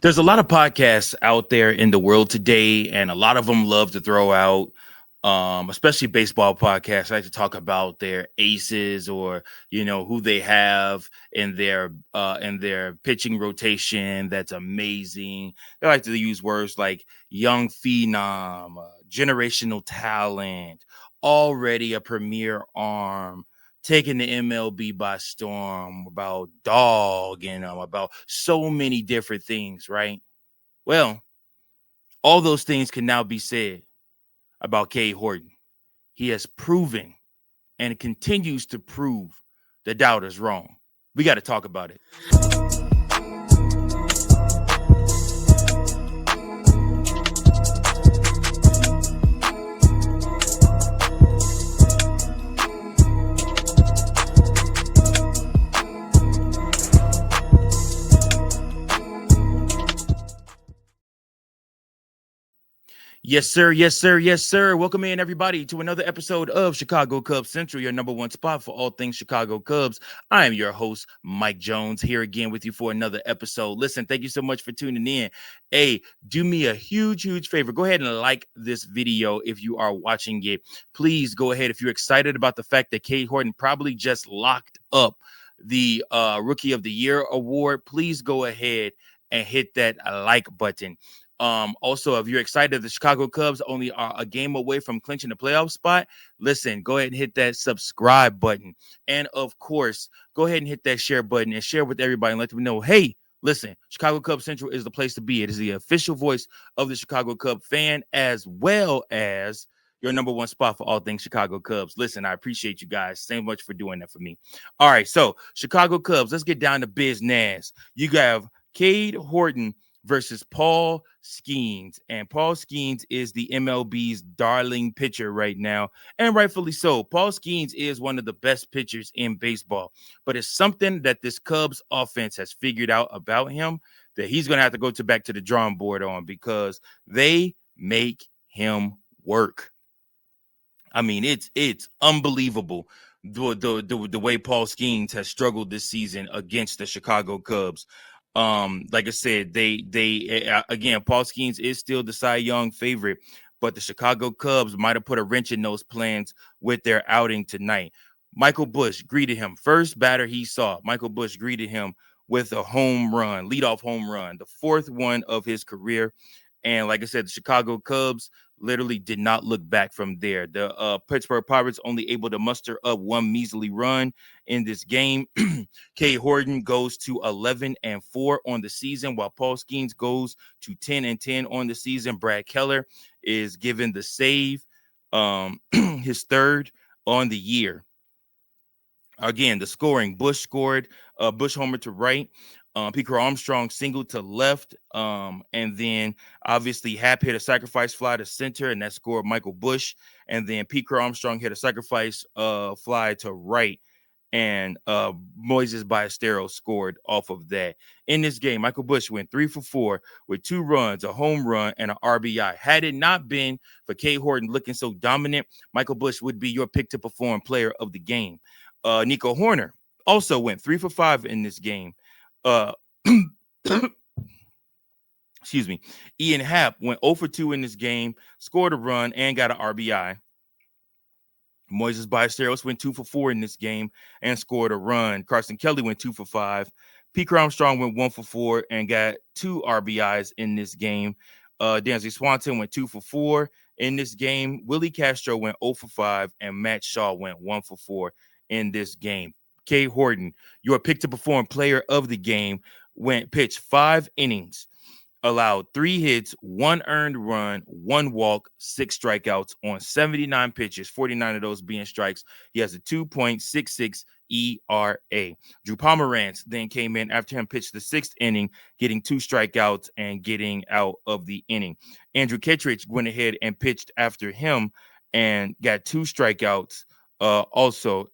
There's a lot of podcasts out there in the world today, and a lot of them love to throw out, especially baseball podcasts, like to talk about their aces or who they have in their pitching rotation. That's amazing. They like to use words like young phenom, generational talent, already a premier arm, taking the MLB by storm, about dog, and about so many different things, right? Well, all those things can now be said about Cade Horton. He has proven and continues to prove the doubters wrong. We got to talk about it. Yes, sir. Yes, sir. Yes, sir. Welcome in, everybody, to another episode of Chicago Cubs Central, your number one spot for all things Chicago Cubs. I am your host, Mike Jones, here again with you for another episode. Listen, thank you so much for tuning in. Hey, do me a huge, huge favor. Go ahead and like this video if you are watching it. Please go ahead if you're excited about the fact that Cade Horton probably just locked up the Rookie of the Year award. Please go ahead and hit that like button. Also, if you're excited, the Chicago Cubs only are a game away from clinching the playoff spot. Listen, go ahead and hit that subscribe button. And of course, go ahead and hit that share button and share with everybody and let them know, hey, listen, Chicago Cubs Central is the place to be. It is the official voice of the Chicago Cub fan, as well as your number one spot for all things Chicago Cubs. Listen, I appreciate you guys so much for doing that for me. All right, so Chicago Cubs, let's get down to business. You have Cade Horton versus Paul Skenes. And Paul Skenes is the MLB's darling pitcher right now, and rightfully so. Paul Skenes is one of the best pitchers in baseball, but it's something that this Cubs offense has figured out about him that he's going to have to go to back to the drawing board on, because they make him work. I mean, it's unbelievable the way Paul Skenes has struggled this season against the Chicago Cubs. Like I said, again, Paul Skenes is still the Cy Young favorite, but the Chicago Cubs might have put a wrench in those plans with their outing tonight. Michael Busch greeted him, first batter he saw. Michael Busch greeted him with a home run, leadoff home run, the fourth one of his career. And like I said, the Chicago Cubs literally did not look back from there. The Pittsburgh Pirates only able to muster up one measly run in this game. Cade Horton goes to 11-4 on the season, while Paul Skenes goes to 10-10 on the season. Brad Keller is given the save, his third on the year. Again, the scoring: Bush scored, Bush homer to right, Pico Armstrong single to left, and then obviously Hap hit a sacrifice fly to center, and that scored Michael Busch. And then Pico Armstrong hit a sacrifice fly to right, and Moises Ballesteros scored off of that. In this game, Michael Busch went 3 for 4 with 2 runs, a home run, and an RBI. Had it not been for Cade Horton looking so dominant, Michael Busch would be your pick to perform player of the game. Nico Horner also went 3 for 5 in this game. Uh, excuse me. Ian Happ went 0 for 2 in this game, scored a run, and got an RBI. Moises Ballesteros went 2 for 4 in this game and scored a run. Carson Kelly went 2 for 5. Pete Armstrong went 1 for 4 and got 2 RBIs in this game. Dansby Swanson went 2 for 4 in this game. Willie Castro went 0 for 5, and Matt Shaw went 1 for 4 in this game. Cade Horton, your pick to perform player of the game, pitched 5 innings, allowed 3 hits, 1 earned run, 1 walk, 6 strikeouts on 79 pitches, 49 of those being strikes. He has a 2.66 ERA. Drew Pomeranz then came in after him, pitched the 6th inning, getting 2 strikeouts and getting out of the inning. Andrew Kittredge went ahead and pitched after him and got 2 strikeouts. Also,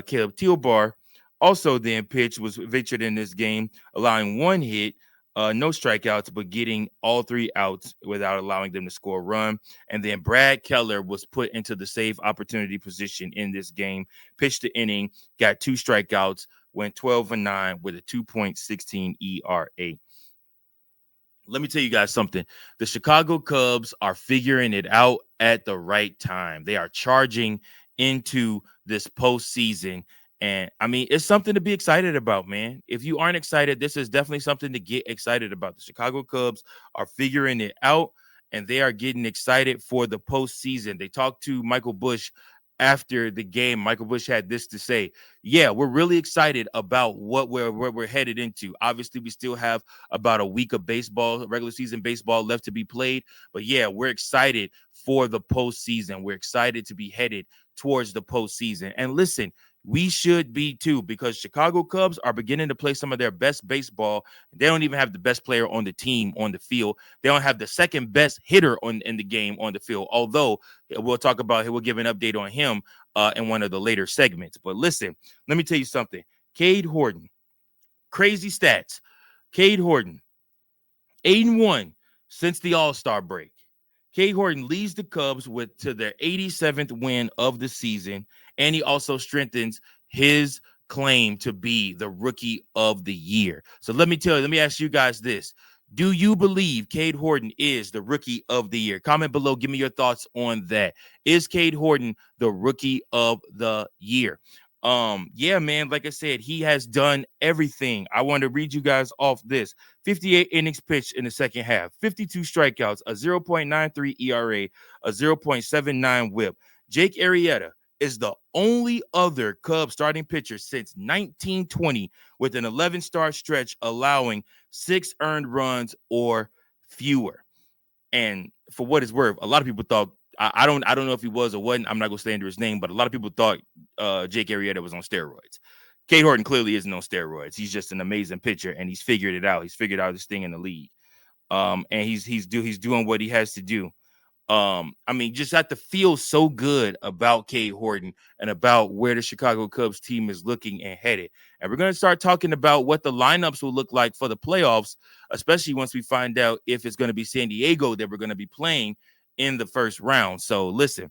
Caleb Tealbar also then was featured in this game, allowing 1 hit, no strikeouts, but getting all 3 outs without allowing them to score a run. And then Brad Keller was put into the save opportunity position in this game, pitched the inning, got 2 strikeouts, went 12-9 with a 2.16 ERA. Let me tell you guys something. The Chicago Cubs are figuring it out at the right time. They are charging into this postseason. And I mean, it's something to be excited about, man. If you aren't excited, this is definitely something to get excited about. The Chicago Cubs are figuring it out and they are getting excited for the postseason. They talked to Michael Busch after the game. Michael Busch had this to say: yeah, we're really excited about what we're headed into. Obviously, we still have about a week of baseball, regular season baseball left to be played. But yeah, we're excited for the postseason. We're excited to be headed towards the postseason. And listen, we should be too, because Chicago Cubs are beginning to play some of their best baseball. They don't even have the best player on the team on the field. They don't have the second best hitter in the game on the field. Although we'll talk about, we'll give an update on him in one of the later segments. But listen, let me tell you something. Cade Horton, crazy stats. Cade Horton, 8-1 since the All-Star break. Cade Horton leads the Cubs to their 87th win of the season, and he also strengthens his claim to be the Rookie of the Year. So let me ask you guys this. Do you believe Cade Horton is the Rookie of the Year? Comment below. Give me your thoughts on that. Is Cade Horton the Rookie of the Year? Yeah, man, like I said, he has done everything. I want to read you guys off this. 58 innings pitched in the second half, 52 strikeouts, a 0.93 ERA, a 0.79 whip. Jake Arrieta is the only other Cubs starting pitcher since 1920 with an 11-start stretch allowing 6 earned runs or fewer. And for what it's worth, a lot of people thought, I don't know if he was or wasn't. I'm not gonna stand under his name, but a lot of people thought Jake Arrieta was on steroids. Cade Horton clearly isn't on steroids. He's just an amazing pitcher, and he's figured it out. He's figured out this thing in the league, and he's doing what he has to do. I mean, just have to feel so good about Cade Horton and about where the Chicago Cubs team is looking and headed. And we're going to start talking about what the lineups will look like for the playoffs, especially once we find out if it's going to be San Diego that we're going to be playing in the first round. So listen,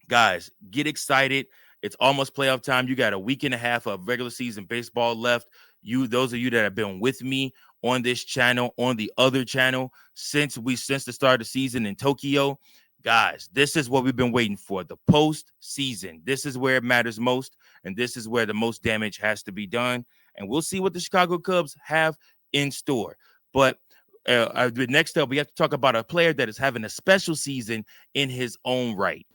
guys, get excited. It's almost playoff time. You got a week and a half of regular season baseball left. Those of you that have been with me on this channel, on the other channel, since the start of the season in Tokyo, guys, this is what we've been waiting for, the postseason. This is where it matters most, and this is where the most damage has to be done. And we'll see what the Chicago Cubs have in store. But next up, we have to talk about a player that is having a special season in his own right.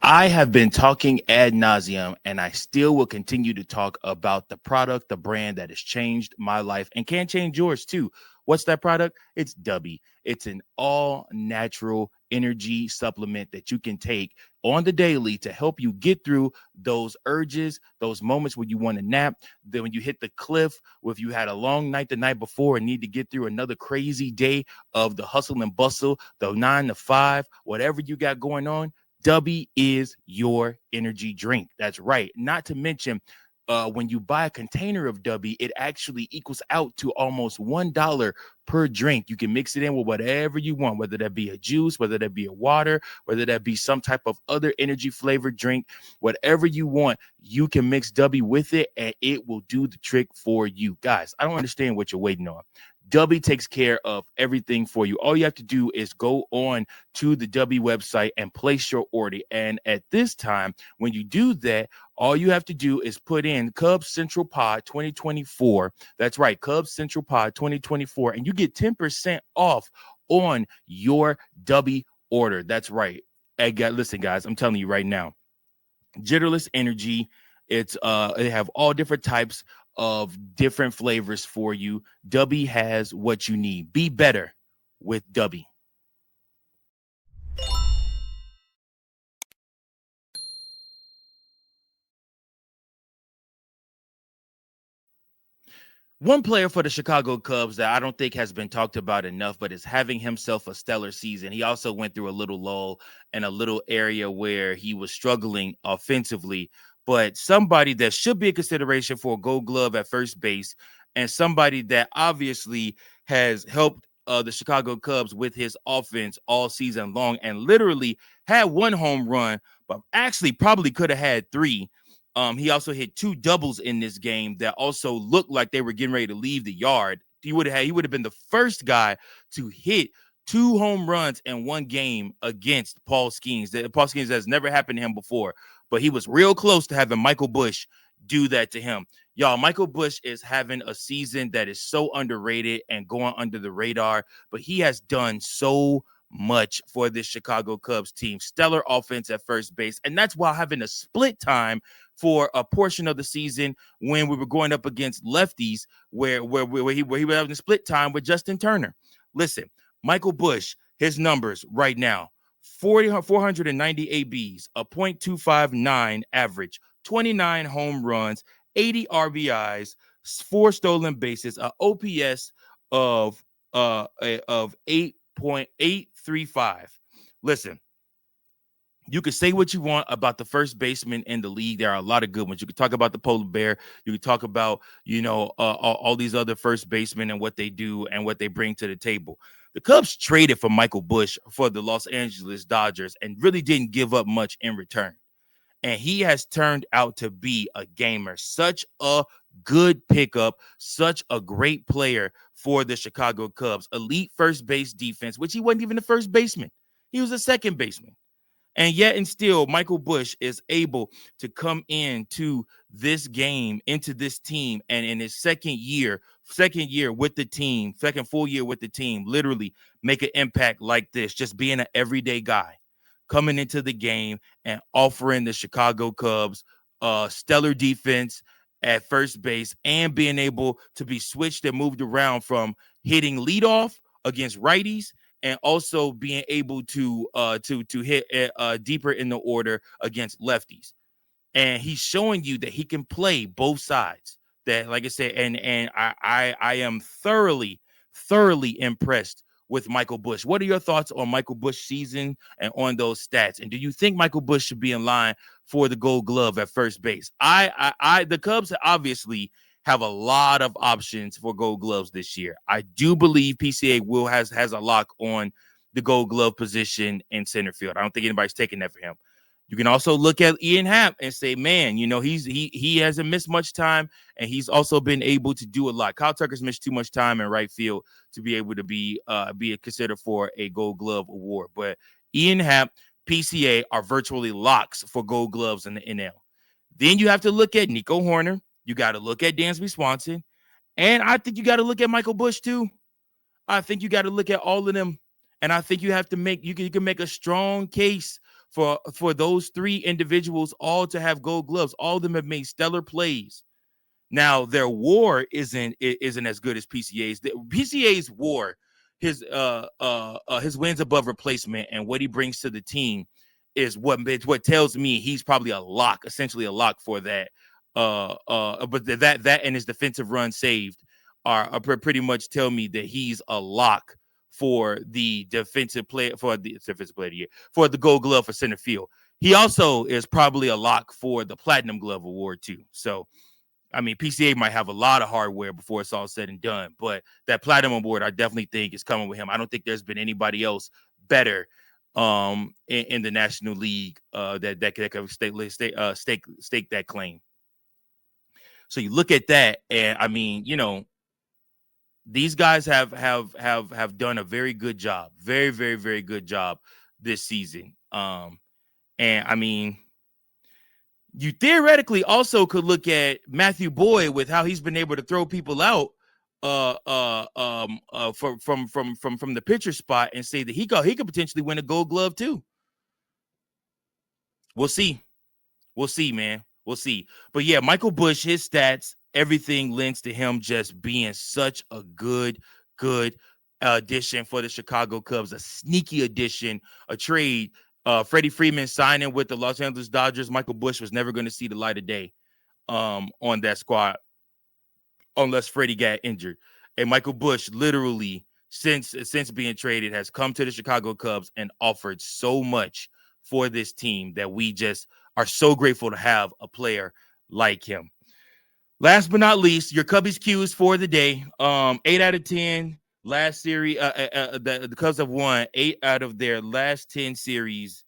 I have been talking ad nauseum, and I still will continue to talk about the product, the brand that has changed my life and can change yours too. What's that product? It's Dubby. It's an all-natural energy supplement that you can take on the daily to help you get through those urges, those moments when you want to nap, then when you hit the cliff, if you had a long night the night before and need to get through another crazy day of the hustle and bustle, the 9 to 5, whatever you got going on. Dubby is your energy drink. That's right. Not to mention, when you buy a container of Dubby, it actually equals out to almost $1 per drink. You can mix it in with whatever you want, whether that be a juice, whether that be a water, whether that be some type of other energy flavored drink, whatever you want, you can mix Dubby with it and it will do the trick for you. Guys, I don't understand what you're waiting on. Dubby takes care of everything for you. All you have to do is go on to the Dubby website and place your order. And at this time, when you do that, all you have to do is put in Cubs Central Pod 2024. That's right, Cubs Central Pod 2024, and you get 10% off on your Dubby order. That's right. Listen, guys, I'm telling you right now, Jitterless Energy. They have all different types of different flavors for you. Dubby has what you need. Be better with Dubby. One player for the Chicago Cubs that I don't think has been talked about enough, but is having himself a stellar season. He also went through a little lull and a little area where he was struggling offensively, but somebody that should be a consideration for a Gold Glove at first base, and somebody that obviously has helped the Chicago Cubs with his offense all season long and literally had one home run, but actually probably could have had 3. He also hit 2 doubles in this game that also looked like they were getting ready to leave the yard. he would have been the first guy to hit 2 home runs in one game against Paul Skenes. Paul Skenes has never happened to him before, but he was real close to having Michael Busch do that to him. Y'all, Michael Busch is having a season that is so underrated and going under the radar, but he has done so much for this Chicago Cubs team. Stellar offense at first base, and that's while having a split time for a portion of the season when we were going up against lefties, where he was having a split time with Justin Turner. Listen, Michael Busch, his numbers right now: 490 ABs, a .259 average, 29 home runs, 80 RBIs, 4 stolen bases, a OPS of 8.835. Listen, you can say what you want about the first baseman in the league. There are a lot of good ones. You could talk about the polar bear. You could talk about, all these other first basemen and what they do and what they bring to the table. The Cubs traded for Michael Busch for the Los Angeles Dodgers and really didn't give up much in return. And he has turned out to be a gamer, such a good pickup, such a great player for the Chicago Cubs. Elite first base defense, which he wasn't even the first baseman. He was a second baseman. And yet and still, Michael Busch is able to come into this game, into this team, and in his second year with the team, second full year with the team, literally make an impact like this, just being an everyday guy, coming into the game and offering the Chicago Cubs stellar defense at first base and being able to be switched and moved around from hitting leadoff against righties and also being able to hit deeper in the order against lefties. And he's showing you that he can play both sides. That, like I said, and I am thoroughly impressed with Michael Busch. What are your thoughts on Michael Busch's season and on those stats? And do you think Michael Busch should be in line for the Gold Glove at first base? The Cubs obviously have a lot of options for Gold Gloves this year. I do believe PCA has a lock on the Gold Glove position in center field. I don't think anybody's taking that for him. You can also look at Ian Happ and say, man, he hasn't missed much time, and he's also been able to do a lot. Kyle Tucker's missed too much time in right field to be able to be considered for a Gold Glove award. But Ian Happ, PCA are virtually locks for Gold Gloves in the NL. Then you have to look at Nico Horner. You got to look at Dansby Swanson. And I think you got to look at Michael Busch too. I think you got to look at all of them. And I think you have to you can make a strong case for those 3 individuals all to have Gold Gloves. All of them have made stellar plays. Now, their WAR isn't as good as PCA's. PCA's WAR, his wins above replacement and what he brings to the team is what tells me he's probably essentially a lock for that. But that and his defensive run saved are pretty much tell me that he's a lock for the defensive player of the year, for the Gold Glove for center field. He also is probably a lock for the Platinum Glove award too. So, I mean, PCA might have a lot of hardware before it's all said and done, but that Platinum award, I definitely think is coming with him. I don't think there's been anybody else better in the National League that could stake that claim. So you look at that, and I mean, these guys have done a very good job, very, very, very good job this season. And I mean, you theoretically also could look at Matthew Boyd with how he's been able to throw people out from the pitcher spot and say that he could potentially win a Gold Glove too. We'll see, man. We'll see. But yeah, Michael Busch, his stats, everything lends to him just being such a good addition for the Chicago Cubs, a sneaky addition, a trade. Freddie Freeman signing with the Los Angeles Dodgers. Michael Busch was never going to see the light of day on that squad unless Freddie got injured. And Michael Busch literally, since being traded, has come to the Chicago Cubs and offered so much for this team that we just are so grateful to have a player like him. Last but not least, your Cubbies Qs for the day. 8 out of 10 last series. The Cubs have won 8 out of their last 10 series.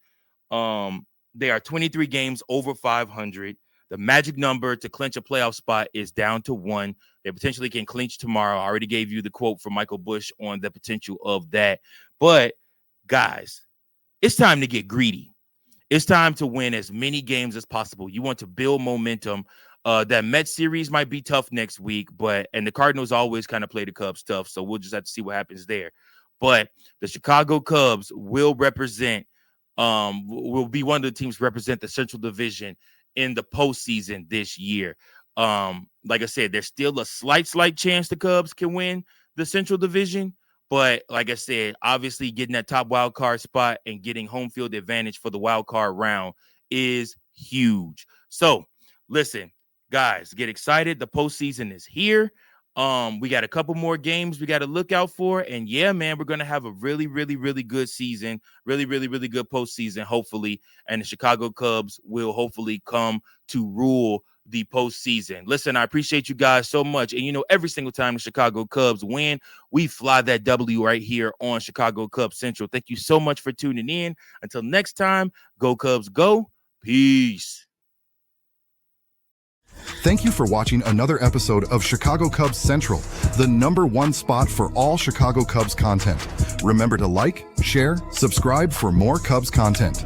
They are 23 games over 500. The magic number to clinch a playoff spot is down to 1. They potentially can clinch tomorrow. I already gave you the quote from Michael Busch on the potential of that. But, guys, it's time to get greedy. It's time to win as many games as possible. You want to build momentum. That Mets series might be tough next week, and the Cardinals always kind of play the Cubs tough, so we'll just have to see what happens there. But the Chicago Cubs will be one of the teams represent the Central Division in the postseason this year. Like I said, there's still a slight chance the Cubs can win the Central Division. But like I said, obviously getting that top wild card spot and getting home field advantage for the wild card round is huge. So listen, guys, get excited. The postseason is here. We got a couple more games we got to look out for. And yeah, man, we're going to have a really, really, really good season. Really, really, really good postseason, hopefully. And the Chicago Cubs will hopefully come to rule the postseason. Listen, I appreciate you guys so much. And, every single time the Chicago Cubs win, we fly that W right here on Chicago Cubs Central. Thank you so much for tuning in. Until next time, go Cubs, go. Peace. Thank you for watching another episode of Chicago Cubs Central, the #1 spot for all Chicago Cubs content. Remember to like, share, subscribe for more Cubs content.